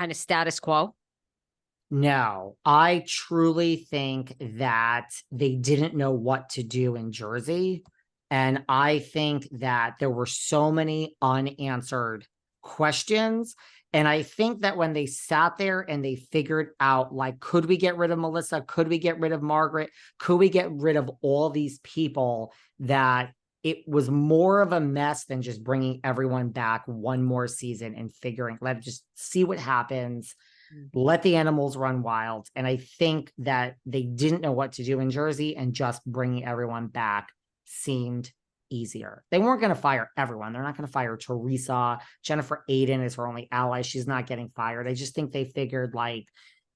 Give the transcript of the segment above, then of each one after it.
kind of status quo? No, I truly think that they didn't know what to do in Jersey. And I think that there were so many unanswered questions. And I think that when they sat there and they figured out, like, could we get rid of Melissa? Could we get rid of Margaret? Could we get rid of all these people? That it was more of a mess than just bringing everyone back one more season and figuring, let's just see what happens. Let the animals run wild. And I think that they didn't know what to do in Jersey, and just bringing everyone back seemed easier. They weren't going to fire everyone. They're not going to fire Teresa. Jennifer Aiden is her only ally. She's not getting fired. I just think they figured, like,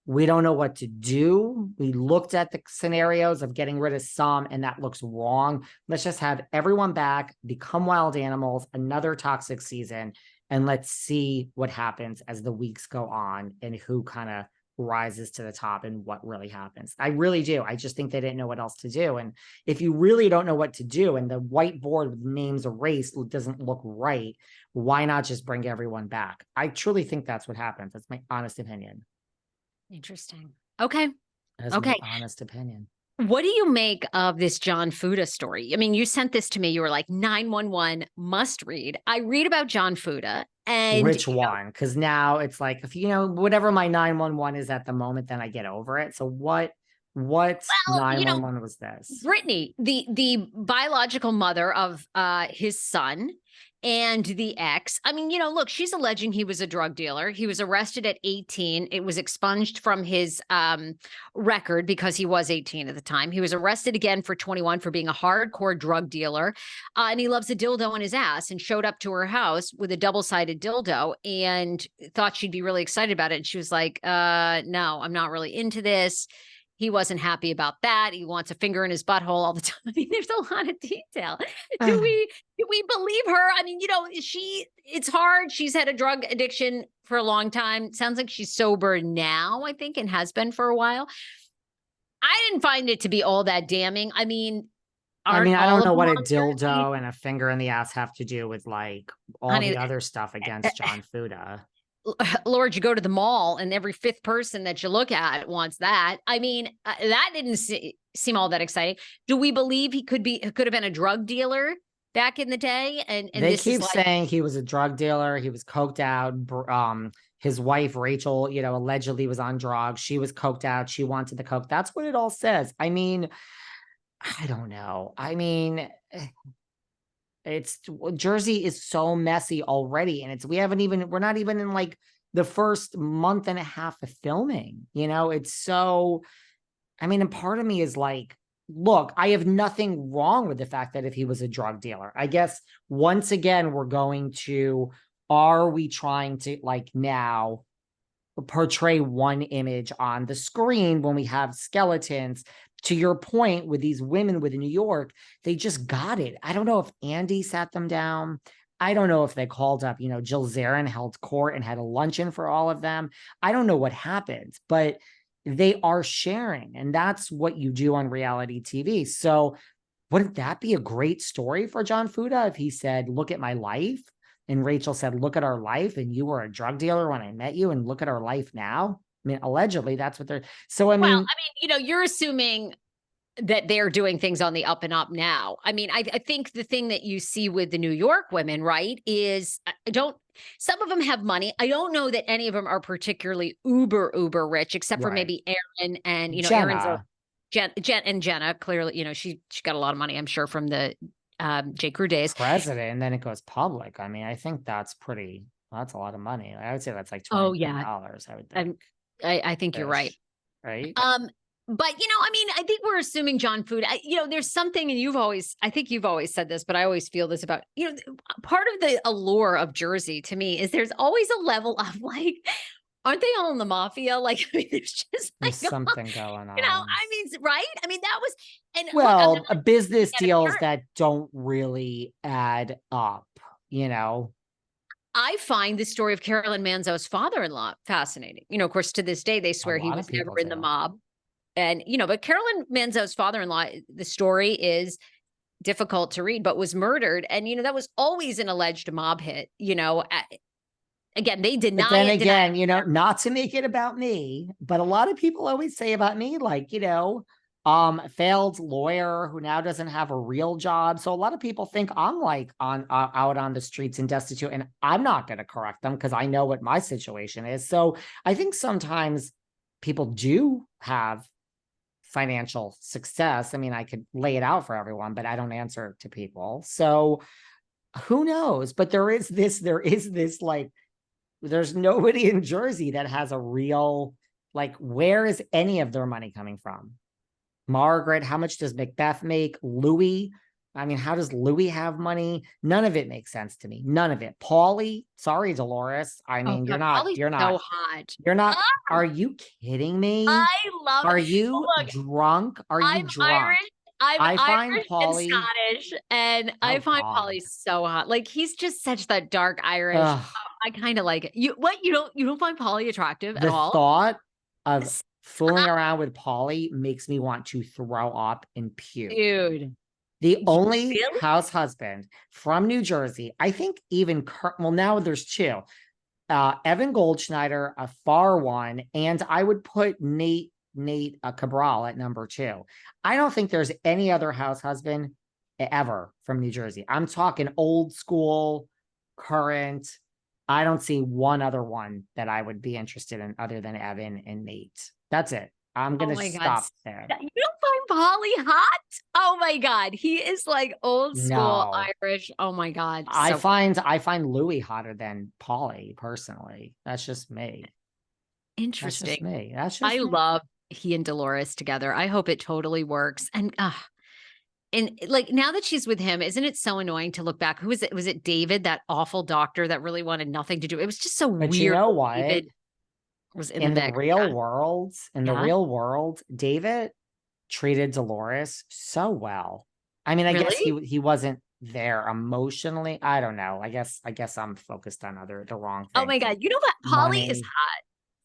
we don't know what to do. We looked at the scenarios of getting rid of some, and that looks wrong. Let's just have everyone back, become wild animals, another toxic season, and let's see what happens as the weeks go on and who kind of rises to the top and what really happens. I really do. I just think they didn't know what else to do. And if you really don't know what to do and the whiteboard with names erased doesn't look right, why not just bring everyone back? I truly think that's what happens. That's my honest opinion. Interesting. Okay. That's Okay. my honest opinion. What do you make of this John Fuda story? I mean, you sent this to me. You were like, 911 must read. I read about John Fuda. And which one? Because now it's like, if whatever my 911 is at the moment, then I get over it. So what 911 was this? Brittany, the biological mother of his son and the ex. I mean, look, she's alleging he was a drug dealer. He was arrested at 18. It was expunged from his record because he was 18 at the time. He was arrested again for 21 for being a hardcore drug dealer. And he loves a dildo in his ass, and showed up to her house with a double-sided dildo and thought she'd be really excited about it. And she was like, no, I'm not really into this. He wasn't happy about that. He wants a finger in his butthole all the time. I mean, there's a lot of detail. Do we believe her? I mean, it's hard. She's had a drug addiction for a long time. Sounds like she's sober now, I think, and has been for a while. I didn't find it to be all that damning. I mean, I don't know what a dildo and a finger in the ass have to do with, like, all the other stuff against John Fuda. Lord, you go to the mall and every fifth person that you look at wants that. I mean, that didn't seem all that exciting. Do we believe he could have been a drug dealer back in the day? And they keep saying he was a drug dealer. He was coked out. His wife, Rachel, allegedly was on drugs. She was coked out. She wanted the coke. That's what it all says. I mean, I don't know. I mean, Jersey is so messy already, and we're not even in, like, the first month and a half of filming. It's so, I mean, and part of me is like, look, I have nothing wrong with the fact that if he was a drug dealer, I guess once again, are we trying to, like, now portray one image on the screen when we have skeletons? To your point with these women with New York, they just got it. I don't know if Andy sat them down. I don't know if they called up, Jill Zarin held court and had a luncheon for all of them. I don't know what happened, but they are sharing, and that's what you do on reality TV. So wouldn't that be a great story for John Fuda if he said, look at my life? And Rachel said, look at our life. And you were a drug dealer when I met you, and look at our life now. I mean, allegedly, that's what they're. So, I mean, you're assuming that they're doing things on the up and up now. I mean, I think the thing that you see with the New York women, right, is some of them have money. I don't know that any of them are particularly uber rich, except for maybe Aaron and, Jenna. Jenna, clearly, she got a lot of money, I'm sure, from the J. Crew days. President, and then it goes public. I mean, I think that's a lot of money. I would say that's like $20 million, I would think. I think you're right. Right. But, I mean, I think we're assuming John Fuda, there's something, and I think you've always said this, but I always feel this about, part of the allure of Jersey to me is there's always a level of, like, aren't they all in the mafia? Like, I mean, there's just like something going on. I mean, right? I mean, that was, and business deals that don't really add up, I find the story of Carolyn Manzo's father-in-law fascinating. Of course, to this day, they swear he was never in the mob. And, but Carolyn Manzo's father-in-law, the story is difficult to read, but was murdered. And, that was always an alleged mob hit, Again, they But deny then it. again, not to make it about me, but a lot of people always say about me, like, failed lawyer who now doesn't have a real job. So a lot of people think I'm like out on the streets and destitute, and I'm not going to correct them because I know what my situation is. So I think sometimes people do have financial success. I mean, I could lay it out for everyone, but I don't answer to people. So who knows? But there is this like, there's nobody in Jersey that has a real, like, where is any of their money coming from? Margaret, how much does Macbeth make? Louis, I mean, how does Louis have money? None of it makes sense to me. None of it. Paulie, sorry, Dolores. I Oh mean, God, Paulie's so hot. you're not, are you kidding me? I love Are it. you Look, drunk? Are you I'm drunk? Irish. I'm I find Irish and Paulie, Scottish, and I oh find God. Paulie so hot. Like he's just such that dark Irish. Ugh, I kind of like it. You don't find Paulie attractive at the all? thought of Stop, fooling around with Paulie makes me want to throw up and puke. dude. The only Really? house husband from New Jersey, I think even, well, now there's two, Evan Goldschneider, a far one, and I would put Nate Cabral at number two. I don't think there's any other house husband ever from New Jersey. I'm talking old school, current. I don't see one other one that I would be interested in other than Evan and Nate. That's it. I'm Oh going to my God. stop there. You don't find Paulie hot? Oh my God. He is like old school No. Irish. Oh my God. I So find Louis hotter than Paulie personally. That's just me. That's just interesting. me. That's I just me. love he and Dolores together. I hope it totally works. And like now that she's with him, isn't it so annoying to look back? Who was it? Was it David, that awful doctor that really wanted nothing to do? It was just so But you weird know that what? David was in the In the mix. real Yeah. world, Yeah. David treated Dolores so well. I mean, I guess Really? he wasn't there emotionally. I don't know. I guess I'm focused on the wrong Oh things. my God. You know what? Polly is Money. hot.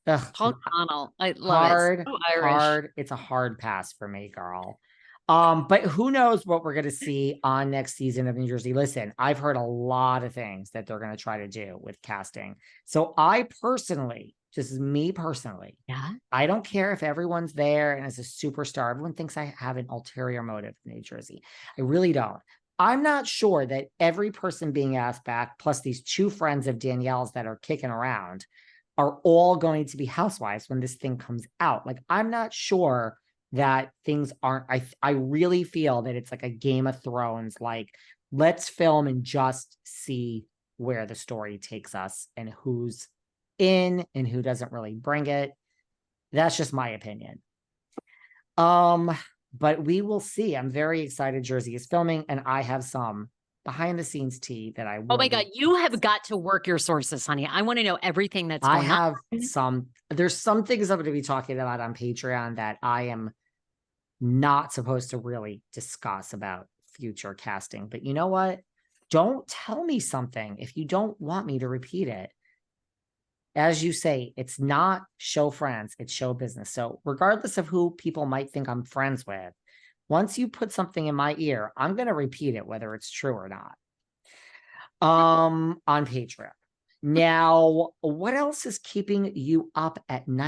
Ugh, Paul Connell. I love it. hard, So Irish. It's a hard pass for me, girl. But who knows what we're gonna see on next season of New Jersey. Listen, I've heard a lot of things that they're gonna try to do with casting. So I personally, just me personally, Yeah. I don't care if everyone's there and is a superstar. Everyone thinks I have an ulterior motive in New Jersey. I really don't. I'm not sure that every person being asked back, plus these two friends of Danielle's that are kicking around, are all going to be housewives when this thing comes out. Like, I'm not sure that things aren't, I really feel that it's like a Game of Thrones, like, let's film and just see where the story takes us and who's in and who doesn't really bring it. That's just my opinion. But we will see. I'm very excited. Jersey is filming, and I have some behind the scenes tea that I will. Oh my God. You have got to work your sources, honey. I want to know everything that's I going on. have there's some things I'm going to be talking about on Patreon that I am not supposed to really discuss about future casting. But you know what? Don't tell me something if you don't want me to repeat it. As you say, it's not show friends, it's show business. So regardless of who people might think I'm friends with, once you put something in my ear, I'm going to repeat it, whether it's true or not. On Patreon. Now, what else is keeping you up at night?